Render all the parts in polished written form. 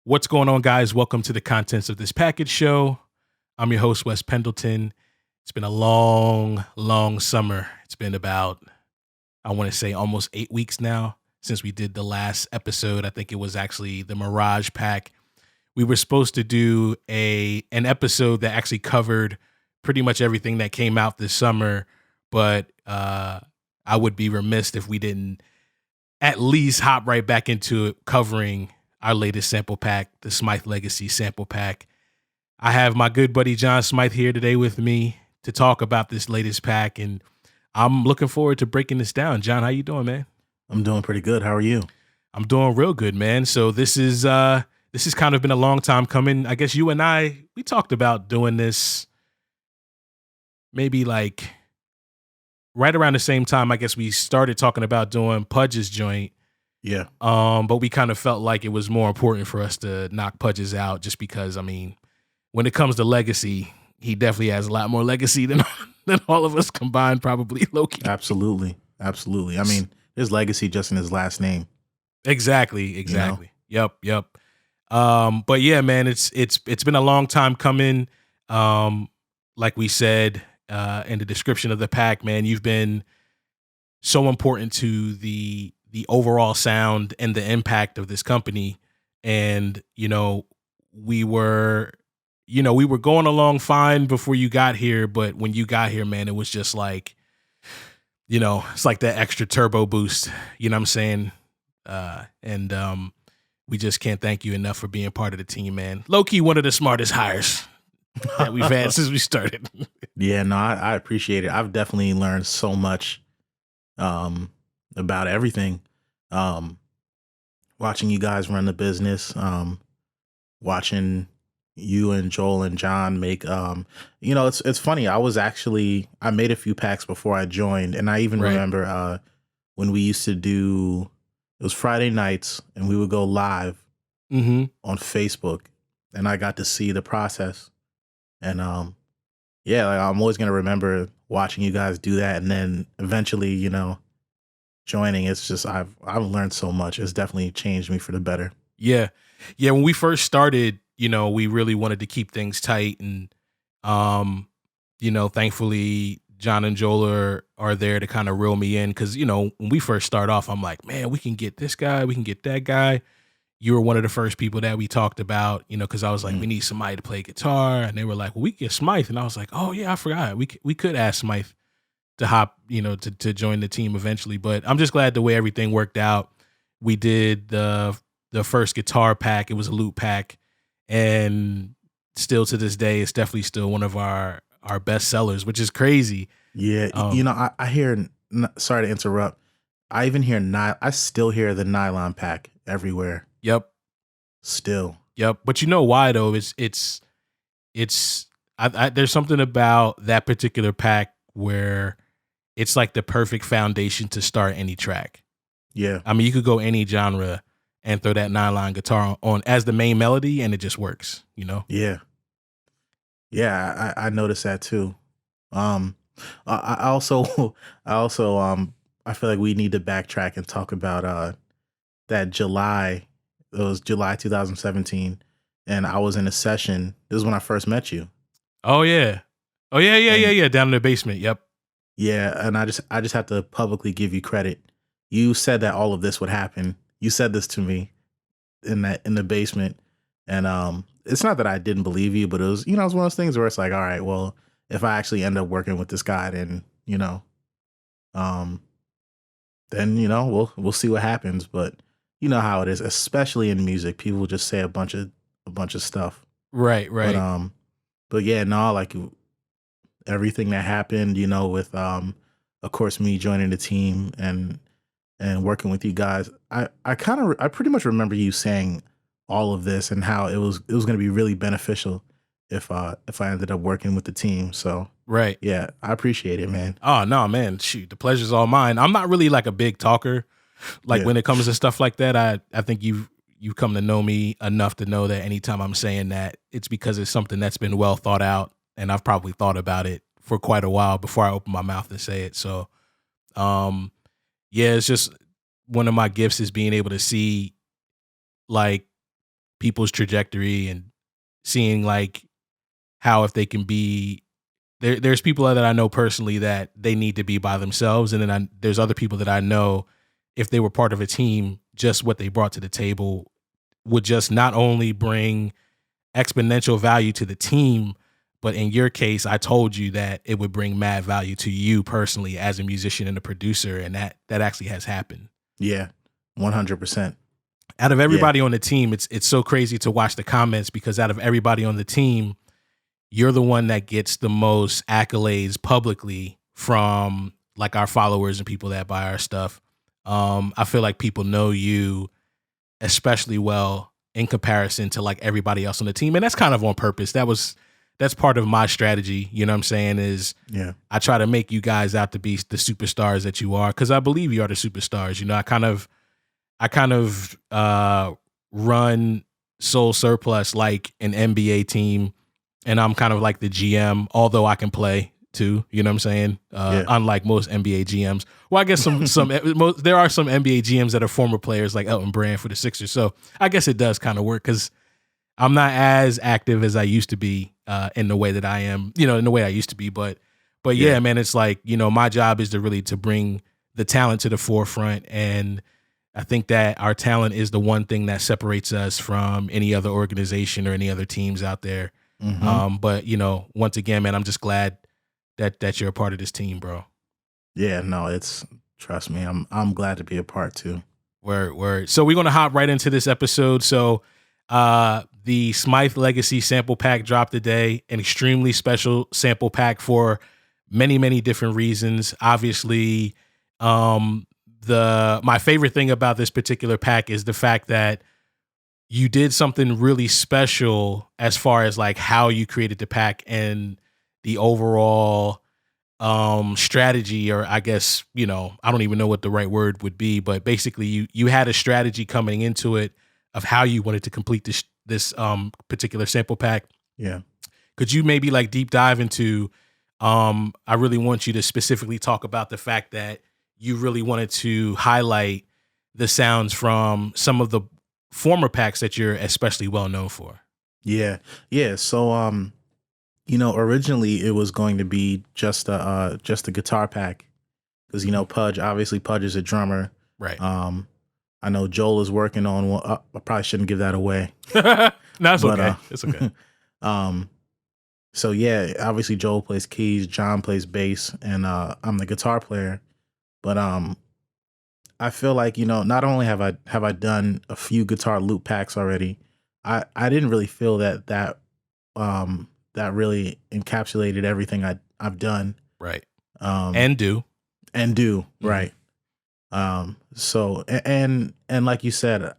What's going on, guys? Welcome to the Contents of This Package show. I'm your host, Wes Pendleton. It's been a long summer. It's been about, I want to say, almost 8 weeks now since we did the last episode. I think it was actually the Mirage Pack. We were supposed to do an episode that actually covered pretty much everything that came out this summer, but I would be remiss if we didn't at least hop right back into it, covering our latest sample pack, the Smythe Legacy sample pack. I have my good buddy John Smythe here today with me to talk about this latest pack, and I'm looking forward to breaking this down. John, how you doing, man? I'm doing pretty good. How are you? I'm doing real good, man. So this has kind of been a long time coming. I guess you and we talked about doing this maybe like right around the same time. I guess we started talking about doing Pudge's joint. Yeah. But we kind of felt like it was more important for us to knock Pudge's out just because, I mean, when it comes to legacy, he definitely has a lot more legacy than all of us combined, probably, low-key. Absolutely. I mean, there's legacy just in his last name. Exactly. You know? Yep. But yeah, man, it's been a long time coming. Like we said in the description of the pack, man, you've been so important to the overall sound and the impact of this company. And, we were going along fine before you got here. But when you got here, man, it was just like, it's like that extra turbo boost, you know what I'm saying? And we just can't thank you enough for being part of the team, man. Low-key, one of the smartest hires that we've had since we started. Yeah, no, I appreciate it. I've definitely learned so much about everything. Watching you guys run the business, watching you and Joel and John make it's funny. I made a few packs before I joined, and I even remember when we used to do, it was Friday nights and we would go live on Facebook, and I got to see the process. And I'm always gonna remember watching you guys do that, and then eventually, joining. It's just I've learned so much. It's definitely changed me for the better. Yeah. When we first started, we really wanted to keep things tight, and thankfully John and Joel are there to kind of reel me in, because when we first start off, I'm like, man, we can get this guy, we can get that guy. You were one of the first people that we talked about, because I was like, we need somebody to play guitar, and they were like, well, we can get Smythe, and I was like, oh yeah, I forgot, we could ask Smythe to hop, to join the team eventually. But I'm just glad the way everything worked out. We did the first guitar pack. It was a loot pack, and still to this day, it's definitely still one of our best sellers, which is crazy. Yeah, I hear. Sorry to interrupt. I even hear I still hear the nylon pack everywhere. Yep. Still. Yep. But you know why though? It's there's something about that particular pack where it's like the perfect foundation to start any track. Yeah. I mean, you could go any genre and throw that nylon guitar on as the main melody, and it just works, Yeah. Yeah, I noticed that too. I also I feel like we need to backtrack and talk about that July. It was July 2017, and I was in a session. This is when I first met you. Oh yeah. Down in the basement. Yep. Yeah, and I just have to publicly give you credit. You said that all of this would happen. You said this to me in the basement, and it's not that I didn't believe you, but it was, it was one of those things where it's like, all right, well, if I actually end up working with this guy, then we'll see what happens. But you know how it is, especially in music, people just say a bunch of stuff. Right. But yeah, no, like everything that happened, with of course me joining the team and working with you guys, I pretty much remember you saying all of this and how it was going to be really beneficial if I ended up working with the team. So right. Yeah, I appreciate it, man. Oh no, man. Shoot, the pleasure's all mine. I'm not really like a big talker. Like when it comes to stuff like that, I think you've come to know me enough to know that anytime I'm saying that, it's because it's something that's been well thought out, and I've probably thought about it for quite a while before I open my mouth to say it. So, it's just one of my gifts is being able to see like people's trajectory and seeing like how if they can be there's people that I know personally that they need to be by themselves, and then there's other people that I know if they were part of a team, just what they brought to the table would just not only bring exponential value to the team, but in your case, I told you that it would bring mad value to you personally as a musician and a producer, and that actually has happened. Yeah, 100%. Out of everybody on the team, it's so crazy to watch the comments, because out of everybody on the team, you're the one that gets the most accolades publicly from like our followers and people that buy our stuff. I feel like people know you especially well in comparison to like everybody else on the team. And that's kind of on purpose. That's part of my strategy. You know what I'm saying? Is I try to make you guys out to be the superstars that you are. 'Cause I believe you are the superstars. You know, I kind of run Soul Surplus like an NBA team, and I'm kind of like the GM, although I can play too. You know what I'm saying? Unlike most NBA GMs. Well, I guess there are some NBA GMs that are former players, like Elton Brand for the Sixers. So I guess it does kind of work, because I'm not as active as I used to be in the way that I am, in the way I used to be. But yeah, man, it's like, my job is to bring the talent to the forefront. And I think that our talent is the one thing that separates us from any other organization or any other teams out there. Mm-hmm. But once again, man, I'm just glad that you're a part of this team, bro. Yeah, no, trust me, I'm glad to be a part too. Word. So we're gonna hop right into this episode. So the Smythe Legacy sample pack dropped today, an extremely special sample pack for many, many different reasons. Obviously, my favorite thing about this particular pack is the fact that you did something really special as far as like how you created the pack and the overall strategy, or I guess, I don't even know what the right word would be, but basically you had a strategy coming into it of how you wanted to complete this particular sample pack. Yeah. Could you maybe like deep dive into, I really want you to specifically talk about the fact that you really wanted to highlight the sounds from some of the former packs that you're especially well known for. Yeah. So, originally it was going to be just a guitar pack, because Pudge is a drummer, right? I know Joel is working on one. I probably shouldn't give that away. No, it's okay. It's okay. So yeah, obviously Joel plays keys, John plays bass, and I'm the guitar player. But I feel like not only have I done a few guitar loop packs already, I didn't really feel that really encapsulated everything I've done. Right. And do. Mm-hmm. Right. So and like you said,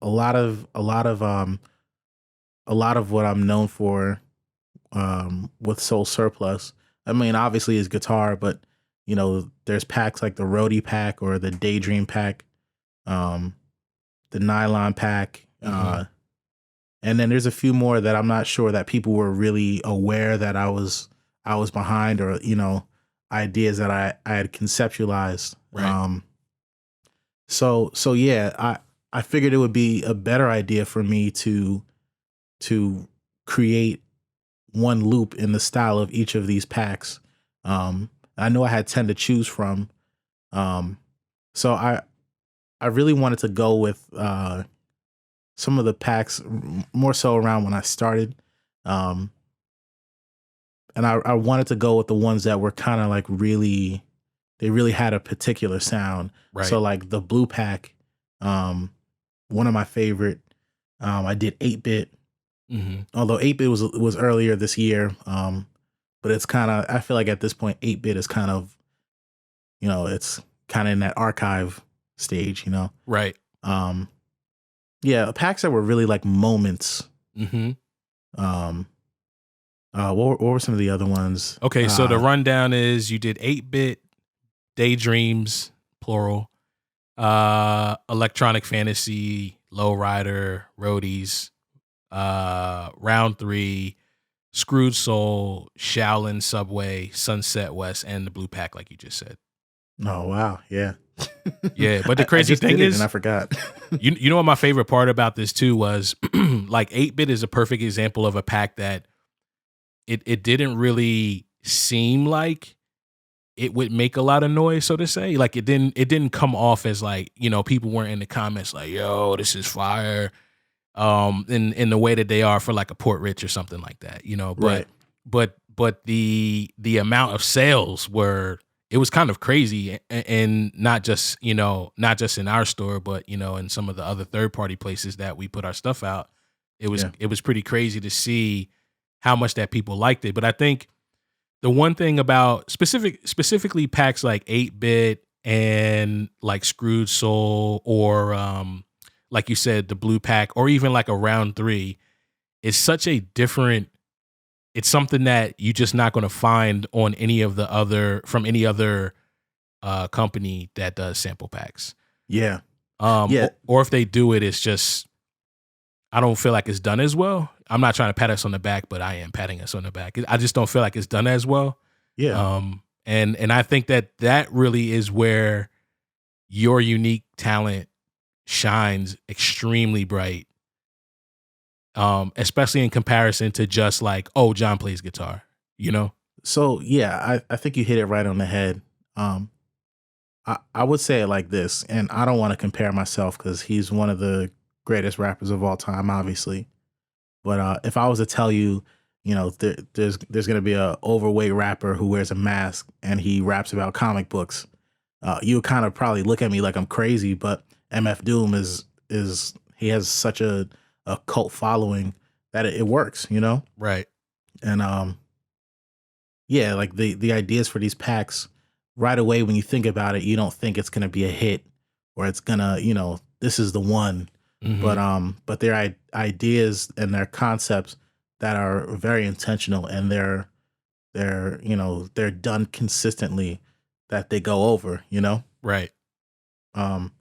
a lot of what I'm known for with Soul Surplus, I mean, obviously is guitar, but there's packs like the Roadie pack or the Daydream pack, the Nylon pack, and then there's a few more that I'm not sure that people were really aware that I was behind, or ideas that I had conceptualized. Right. So yeah, I figured it would be a better idea for me to create one loop in the style of each of these packs. I know I had 10 to choose from. So I really wanted to go with some of the packs more so around when I started. And I wanted to go with the ones that were kind of like they really had a particular sound. Right. So like the blue pack, one of my favorite, I did 8-bit. Mm-hmm. Although 8-bit was earlier this year. But it's kind of, I feel like at this point, 8-bit is kind of, it's kind of in that archive stage, Right. Yeah, packs that were really like moments. Mm-hmm. What were some of the other ones? Okay, so the rundown is you did 8-bit, Daydreams, plural, Electronic Fantasy, Lowrider, Roadies, Round 3, Screwed Soul, Shaolin Subway, Sunset West, and the blue pack, like you just said. Oh wow, yeah. Yeah, but the I crazy just thing did it is, and I forgot. you know what my favorite part about this too was, like 8-bit is a perfect example of a pack that it didn't really seem like it would make a lot of noise, so to say. Like it didn't come off as like, people weren't in the comments like, yo, this is fire. In the way that they are for like a Port Rich or something like that, but Right. the amount of sales it was kind of crazy, and not just in our store, but in some of the other third party places that we put our stuff out. It was Yeah. it was pretty crazy to see how much that people liked it. But I think the one thing about specifically packs like 8-bit and like Screwed Soul, or like you said, the blue pack, or even like a round 3, is such a different, it's something that you just not going to find on any other company that does sample packs. Yeah. Yeah. Or if they do it, it's just, I don't feel like it's done as well. I'm not trying to pat us on the back, but I am patting us on the back. I just don't feel like it's done as well. Yeah. And I think that really is where your unique talent shines extremely bright. Especially in comparison to just like, oh, John plays guitar, you know? So yeah, I think you hit it right on the head. Um, I would say it like this, and I don't want to compare myself because he's one of the greatest rappers of all time, obviously. But if I was to tell you, there's gonna be a overweight rapper who wears a mask and he raps about comic books, you would kind of probably look at me like I'm crazy. But MF Doom is he has such a cult following that it works, Right. and yeah, like the ideas for these packs, right away when you think about it, you don't think it's gonna be a hit or it's gonna, this is the one. Hmm. But their ideas and their concepts that are very intentional, and they're done consistently, that they go over. Right. Um,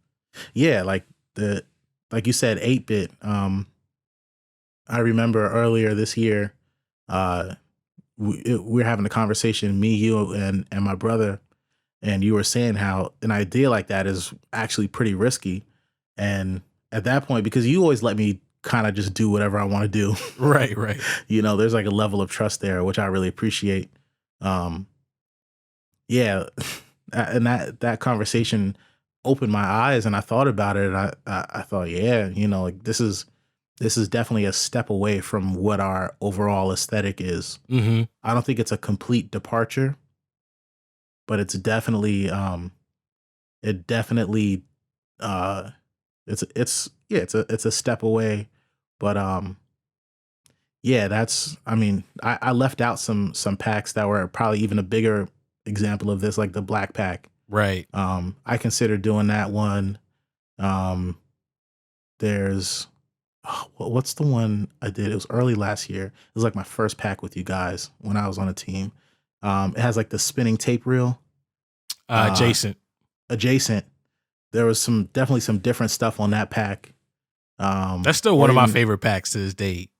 yeah, like you said, 8-bit. I remember earlier this year, uh, we were having a conversation, me, you, and my brother, and you were saying how an idea like that is actually pretty risky. And at that point, because you always let me kind of just do whatever I want to do, Right. Right. there's like a level of trust there, which I really appreciate. Um, yeah, and that conversation opened my eyes, and I thought about it, and I thought, yeah, like this is definitely a step away from what our overall aesthetic is. Hmm. I don't think it's a complete departure, but it's definitely it definitely uh it's a step away. But yeah, I mean, I left out some packs that were probably even a bigger example of this, like the black pack. Right. I consider doing that one. um there's what's the one I did? It was early last year. It was like my first pack with you guys when I was on a team. It has like the spinning tape reel. uh Jason. Adjacent, there was definitely some different stuff on that pack. That's still one Or of my even, favorite packs to this date,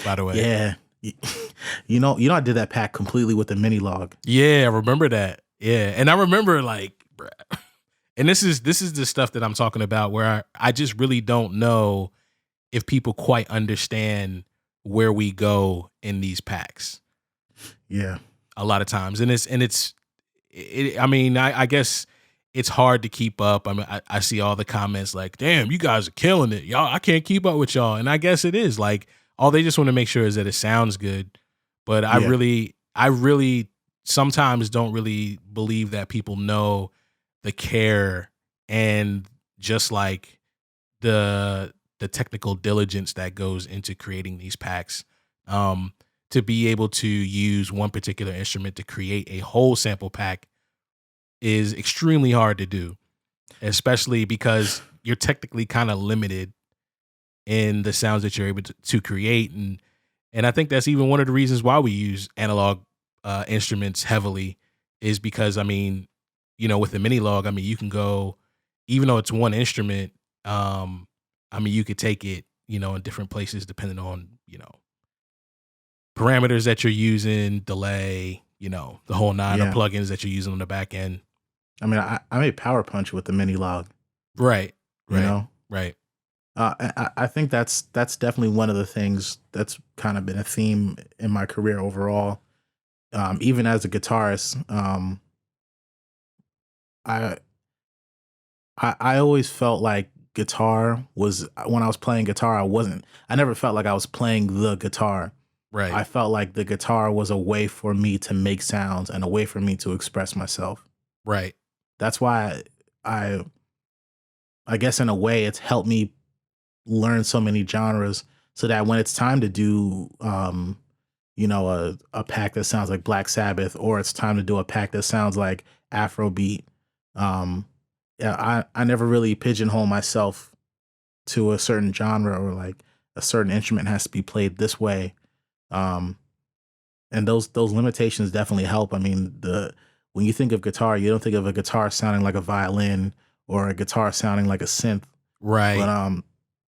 by the way. yeah, I did that pack completely with the mini log. Yeah, I remember that. Yeah. And I remember like, bruh, and this is the stuff that I'm talking about, where I just really don't know if people quite understand where we go in these packs Yeah, a lot of times. I mean, I guess it's hard to keep up. I mean, I see all the comments like, damn, you guys are killing it. Y'all, I can't keep up with y'all. And I guess it is like, all they just want to make sure is that it sounds good. But yeah, I really sometimes don't really believe that people know the care, and just like the technical diligence that goes into creating these packs, um, to be able to use one particular instrument to create a whole sample pack is extremely hard to do, especially because you're technically kind of limited in the sounds that you're able to create. And I think that's even one of the reasons why we use analog instruments heavily, is because, I mean, with the mini log, I mean, you can go, even though it's one instrument, I mean, you could take it, in different places depending on, parameters that you're using, delay, the whole nine of yeah. plugins that you're using on the back end. I mean, I made Power Punch with the mini log, Right. you Right. know? Right. I think that's definitely one of the things that's kind of been a theme in my career overall. Even as a guitarist, I I always felt like guitar was when I was playing guitar, I never felt like I was playing the guitar. Right. I felt like the guitar was a way for me to make sounds and a way for me to express myself. Right. That's why I I guess in a way it's helped me learn so many genres so that when it's time to do a pack that sounds like Black Sabbath, or it's time to do a pack that sounds like Afrobeat. Um, yeah, I never really pigeonhole myself to a certain genre or like a certain instrument has to be played this way. Um, and those limitations definitely help. I mean, the when you think of guitar, you don't think of a guitar sounding like a violin or a guitar sounding like a synth. But Right.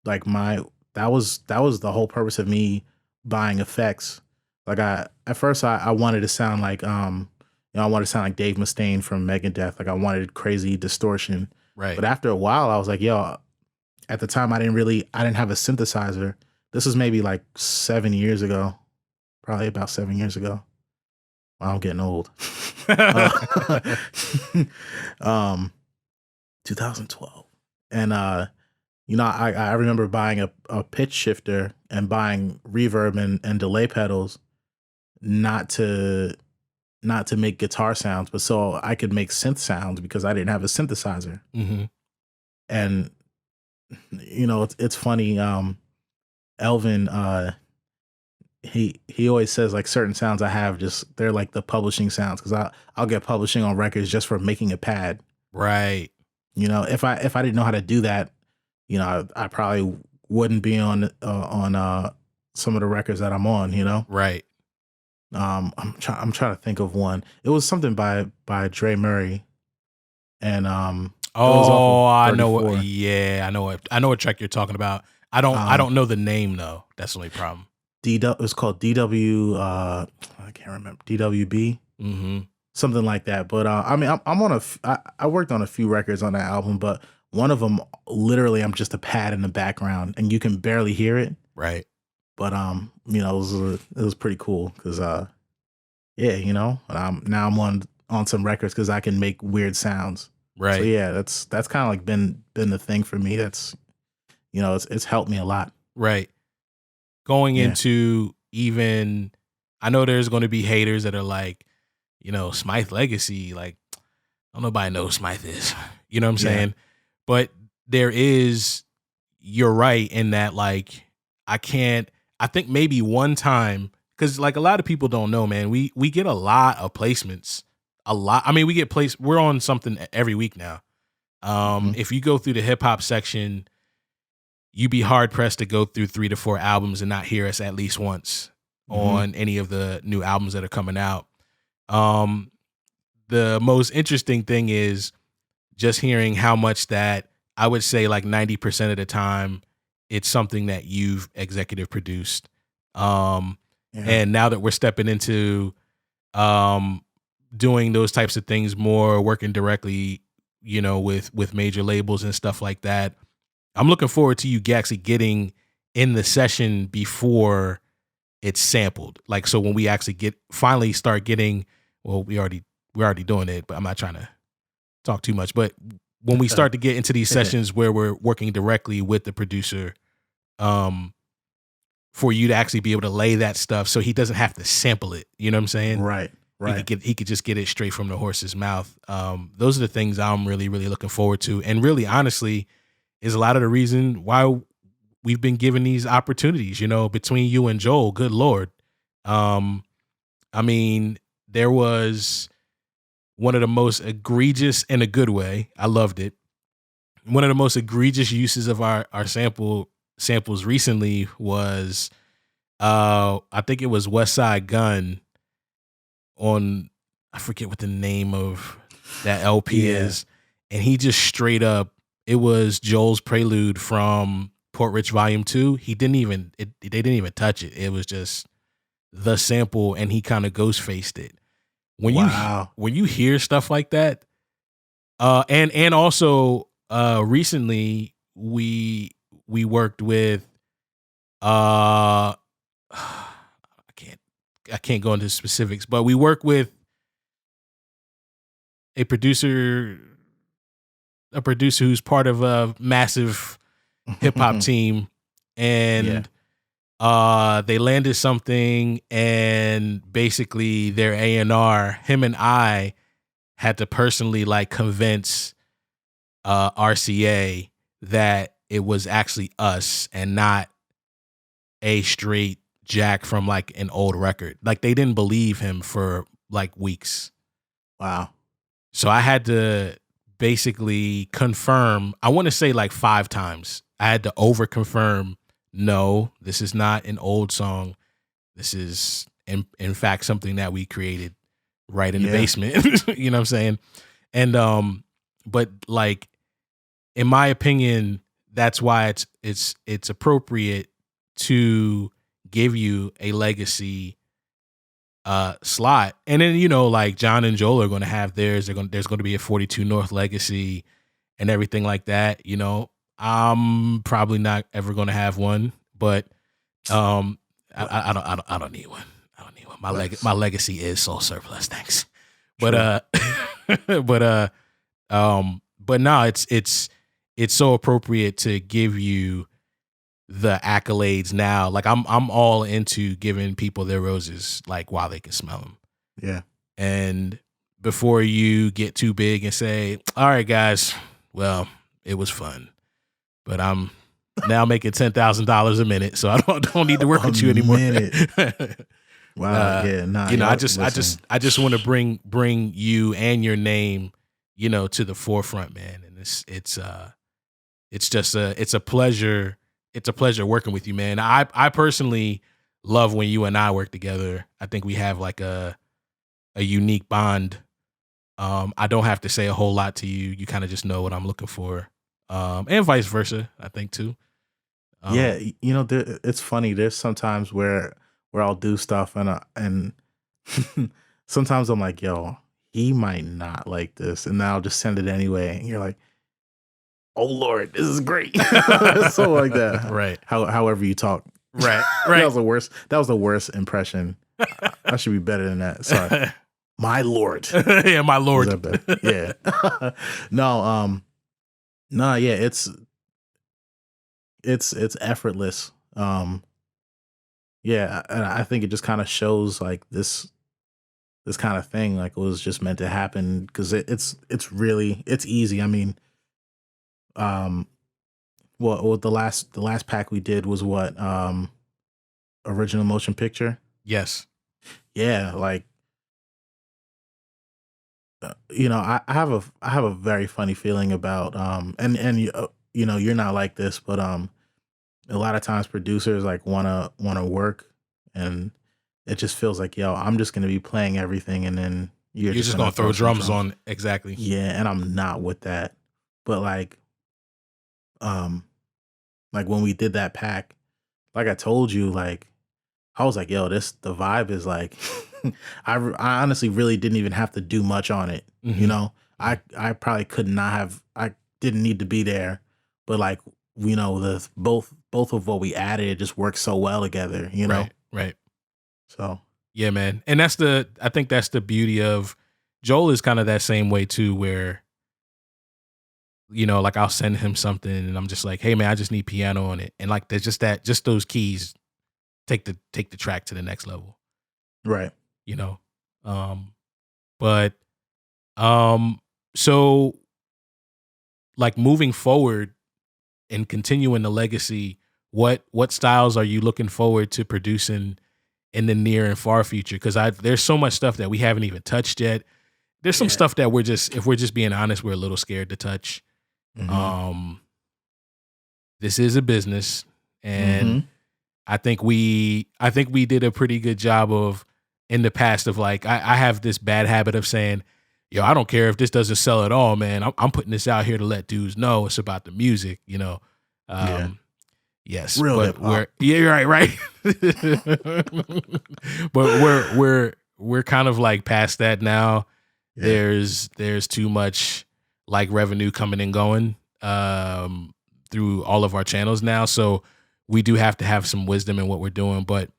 like my that was the whole purpose of me buying effects. Like at first I wanted to sound like I wanted to sound like Dave Mustaine from Megadeth. Like I wanted crazy distortion. Right. But after a while I was like, yo, at the time I didn't have a synthesizer. This was maybe like 7 years ago. Probably about 7 years ago. Wow, I'm getting old. Uh, um 2012. And I remember buying a pitch shifter and buying reverb and delay pedals not to not to make guitar sounds, but so I could make synth sounds because I didn't have a synthesizer. Mm-hmm. And it's funny. Elvin, he always says like certain sounds I have just they're like the publishing sounds because I'll get publishing on records just for making a pad. Right. If I didn't know how to do that, I probably wouldn't be on some of the records that I'm on. Right. I'm trying to think of one. It was something by Dre Murray, and it was off of Oh, I know what 34. yeah, I know what track you're talking about. I Um, don't know the name though. That's the only problem. it was called DW. I can't remember DWB, Mm-hmm. something like that. But I mean, I worked on a few records on that album, but one of them literally I'm just a pad in the background, and you can barely hear it. Right. But it was pretty cool because yeah, now I'm on some records because I can make weird sounds. So Right. yeah, that's kind of like been the thing for me. That's it's helped me a lot. Right. Going Yeah, into even I know there's gonna be haters that are like, Smythe Legacy, like, don't nobody know who Smythe is. You know what I'm yeah, saying? But there is you're right in that like I can't I think maybe one time because like a lot of people don't know, man, we get a lot of placements. A lot. I mean, we get placed we're on something every week now. hmm If you go through the hip hop section, you'd be hard pressed to go through 3 to 4 albums and not hear us at least once hmm on any of the new albums that are coming out. Um, the most interesting thing is just hearing how much that I would say like 90% of the time it's something that you've executive produced. Um, yeah, and now that we're stepping into um, doing those types of things more, working directly, with major labels and stuff like that, I'm looking forward to you actually getting in the session before it's sampled. Like so when we actually finally start getting well, we're already doing it, but I'm not trying to talk too much. But when we start to get into these sessions where we're working directly with the producer, um, for you to actually be able to lay that stuff so he doesn't have to sample it. You know what I'm saying? right, right, He could just get it straight from the horse's mouth. Those are the things I'm really, really looking forward to. And really, honestly, is a lot of the reason why we've been given these opportunities, between you and Joel. Good Lord. Um, I mean, there was one of the most egregious in a good way. I loved it. One of the most egregious uses of our samples recently was I think it was West Side Gun on I forget what the name of that LP yeah. is. And he just straight up it was Joel's prelude from Port Rich Volume 2. They didn't even touch it. It was just the sample and he kind of ghost faced it. When you Wow. when you hear stuff like that, And also recently we worked with uh I can't go into specifics, but we work with a producer who's part of a massive hip hop team, Yeah. and they landed something, and basically their A&R, him and I had to personally like convince RCA that it was actually us and not a straight jack from like an old record. Like they didn't believe him for like weeks. Wow. So I had to basically confirm, I want to say like 5 times. I had to over confirm, no, this is not an old song. This is in fact something that we created right in the Yeah. basement. You know what I'm saying? And but like in my opinion, that's why it's appropriate to give you a legacy slot. And then, you know, like John and Joel are going to have theirs. There's going to be a 42 North legacy and everything like that. You know, I'm probably not ever going to have one, but I don't need one. I don't need one. My legacy is Soul Surplus. Thanks. But but no, it's so appropriate to give you the accolades now. Like I'm all into giving people their roses like while they can smell them. Yeah. And before you get too big and say, all right, guys, well, it was fun, but I'm now making $10,000 a minute, so I don't need to work with you anymore. Wow. Yeah. Nah. You know, Yep, I just want to bring you and your name, you know, to the forefront, man. And it's a pleasure. It's a pleasure working with you, man. I personally love when you and I work together. I think we have like a unique bond. I don't have to say a whole lot to you. You kind of just know what I'm looking for. And vice versa, I think too. Yeah. You know, it's funny. There's sometimes where I'll do stuff and sometimes I'm like, yo, he might not like this, and then I'll just send it anyway. And you're like, oh Lord, this is great. So like that. Right. However you talk. Right. That was the worst. That was the worst impression. I should be better than that. Sorry. My Lord. Yeah, my Lord. Was that bad? Yeah. No, yeah, it's effortless. Yeah, and I think it just kind of shows like this kind of thing like it was just meant to happen because it's really it's easy. I mean, well the last pack we did was what original motion picture. Yes. Yeah, like you know, I have a very funny feeling about and you know, you're not like this, but a lot of times producers like wanna work, and it just feels like, yo, I'm just gonna be playing everything, and then you're just gonna throw some drums on. Exactly. Yeah, and I'm not with that. But um like when we did that pack, like I told you, like I was like, yo, the vibe is like, I honestly really didn't even have to do much on it. Mhm. You know, I probably could not have, I didn't need to be there, but like, you know, the both of what we added, it just worked so well together, you know? Right. So, Yeah, man. And I think that's the beauty of Joel is kind of that same way too, where, you know, like I'll send him something and I'm just like, hey man, I just need piano on it. And like there's just those keys take the track to the next level, right. you know? But so like moving forward and continuing the legacy, what styles are you looking forward to producing in the near and far future? Because there's so much stuff that we haven't even touched yet. There's some stuff that if we're just being honest, we're a little scared to touch. Mm-hmm. This is a business, and Mm-hmm. I think we did a pretty good job of in the past of like I have this bad habit of saying, yo, I don't care if this doesn't sell at all, man. I'm putting this out here to let dudes know it's about the music, you know. Yeah. Yes, Real but hip-hop. you're right. But we're kind of like past that now. Yeah. There's too much like revenue coming and going through all of our channels now. So we do have to have some wisdom in what we're doing. But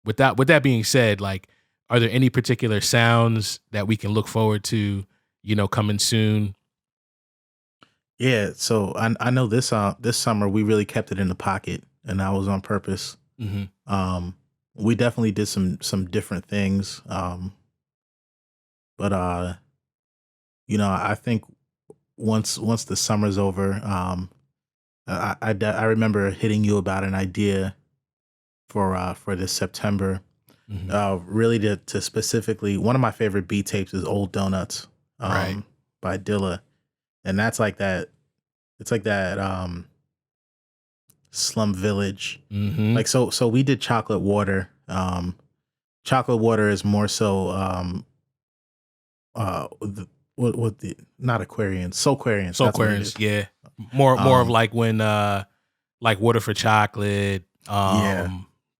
with that being said, like, are there any particular sounds that we can look forward to, coming soon? Yeah, so I know this summer we really kept it in the pocket, and that was on purpose. Hmm. Um, we definitely did some different things. But I think once the summer's over, I remember hitting you about an idea for this September. Hmm. Really to specifically, one of my favorite beat tapes is Old Donuts, Right. by Dilla, and that's like that. It's like that Slum Village, Hmm. like so we did Chocolate Water. Chocolate Water is more so what the not Aquarians, Soulquarians, So that's what it Aquarius, is. yeah. More of Um, like when like Water for Chocolate, yeah,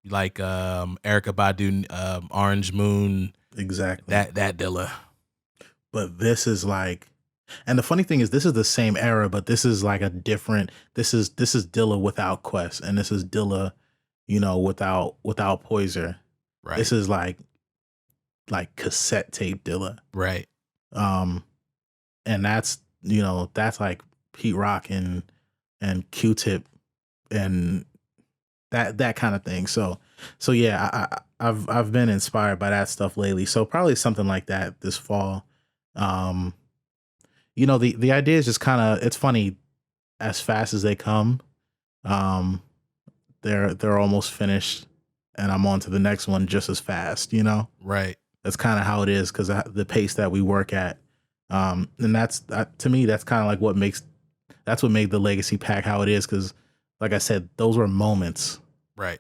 like Erica Badu, Orange Moon, exactly. that Dilla. But this is like, and the funny thing is, this is the same era, but this is like a different. This is Dilla without Quest, and this is Dilla, without Poiser. Right. This is like cassette tape Dilla. Right. Um, and that's like Pete Rock and Q-Tip and that kind of thing. So yeah, I've been inspired by that stuff lately. So probably something like that this fall. Um, the idea is just kind of, it's funny, as fast as they come, um, they're almost finished, and I'm on to the next one just as fast. Right. That's kind of how it is because the pace that we work at. And to me, that's kind of like that's what made the Legacy Pack how it is. Because, like I said, those were moments, Right.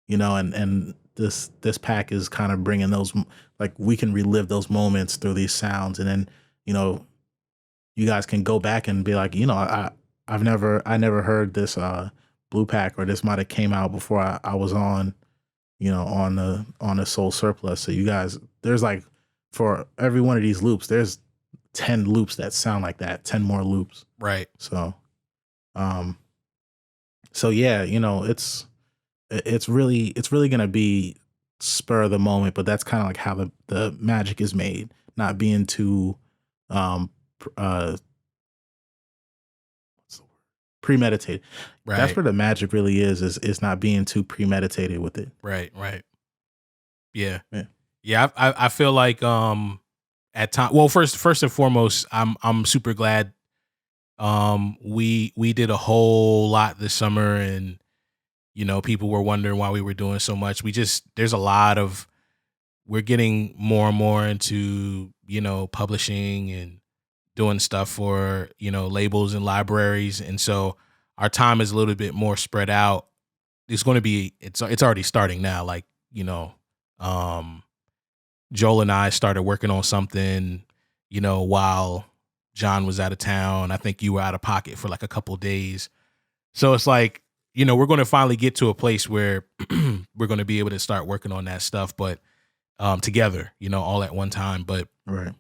and this pack is kind of bringing those, like, we can relive those moments through these sounds, and then you know you guys can go back and be like, I never heard this blue pack, or this might have came out before I was on, on the Soul Surplus. So you guys, there's like, for every one of these loops, there's 10 loops that sound like that, 10 more loops. Right. So um so yeah, it's really gonna be spur of the moment, but that's kind of like how the magic is made, not being too um what's the word? Premeditated. That's Right. where the magic really is not being too premeditated with it. Right. Right. Yeah. Yeah. Yeah. I feel like at time. Well, first and foremost, I'm super glad we did a whole lot this summer, and people were wondering why we were doing so much. There's a lot of, we're getting more and more into, publishing and doing stuff for, labels and libraries. And so our time is a little bit more spread out. It's already starting now. Like, um, Joel and I started working on something, while John was out of town. I think you were out of pocket for like a couple days. So it's like, we're going to finally get to a place where we're going to be able to start working on that stuff, but together, all at one time. But Right.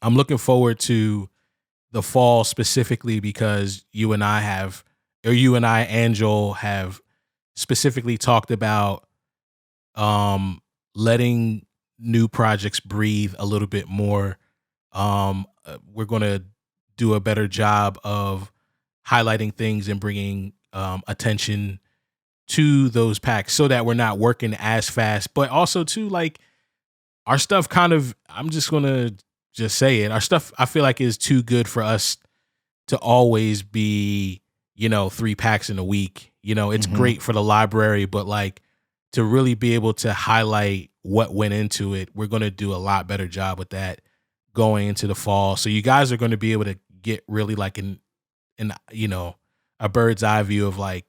I'm looking forward to the fall specifically because you and I and Joel have specifically talked about letting new projects breathe a little bit more. We're going to do a better job of highlighting things and bringing attention to those packs so that we're not working as fast, but also too, like, our stuff kind of, I'm just going to just say it. Our stuff, I feel like, is too good for us to always be, 3 packs in a week. It's Hmm. great for the library, but like, to really be able to highlight what went into it, we're going to do a lot better job with that going into the fall. So you guys are going to be able to get really like an a bird's eye view of like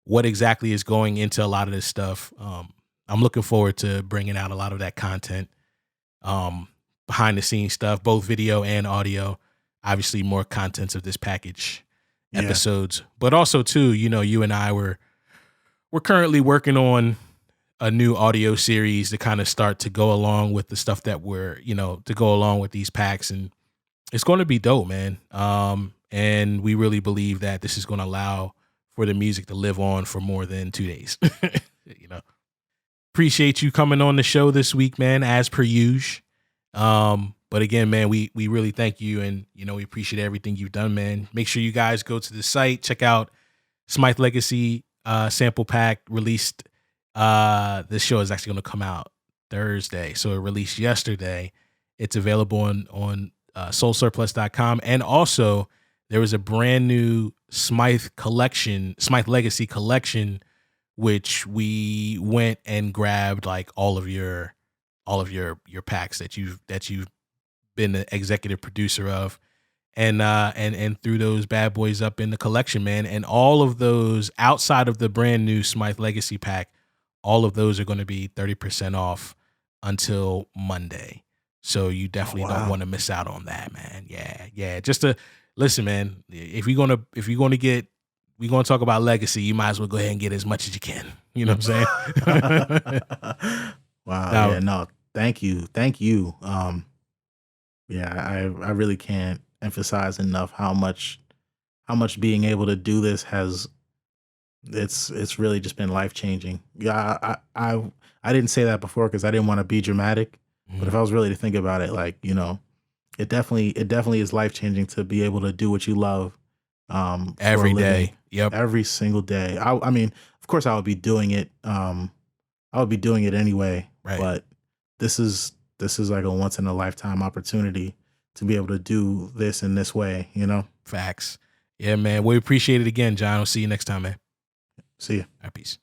what exactly is going into a lot of this stuff. I'm looking forward to bringing out a lot of that content, behind the scenes stuff, both video and audio. Obviously, more contents of this package Yeah. episodes, but also too, you and I we're currently working on a new audio series to kind of start to go along with the stuff that to go along with these packs, and It's going to be dope, man. And we really believe that this is going to allow for the music to live on for more than 2 days. you know, appreciate you coming on the show this week, man, as per usual. But again, man, we really thank you, and we appreciate everything you've done, man. Make sure you guys go to the site, check out Smythe Legacy sample pack released. This show is actually going to come out Thursday, so it released yesterday. It's available on soulsurplus.com, and also there was a brand new Smythe Legacy collection, which we went and grabbed like all of your packs that you've been the executive producer of, and threw those bad boys up in the collection, man. And all of those outside of the brand new Smythe Legacy pack, all of those are going to be 30% off until Monday. So you definitely don't want to miss out on that, man. Yeah. Just to listen, man. If we're gonna talk about legacy, you might as well go ahead and get as much as you can. You know what I'm saying? Wow. Now, Yeah. No. Thank you. Yeah. I really can't emphasize enough how much being able to do this has. It's really just been life changing. Yeah. I didn't say that before because I didn't want to be dramatic. But if I was really to think about it, like, it definitely is life changing to be able to do what you love every day. Yep. Every single day. I mean, of course I would be doing it. I would be doing it anyway. Right. But this is like a once in a lifetime opportunity to be able to do this in this way, Facts. Yeah, man. We appreciate it again, John. I'll see you next time, man. See ya. All right, peace.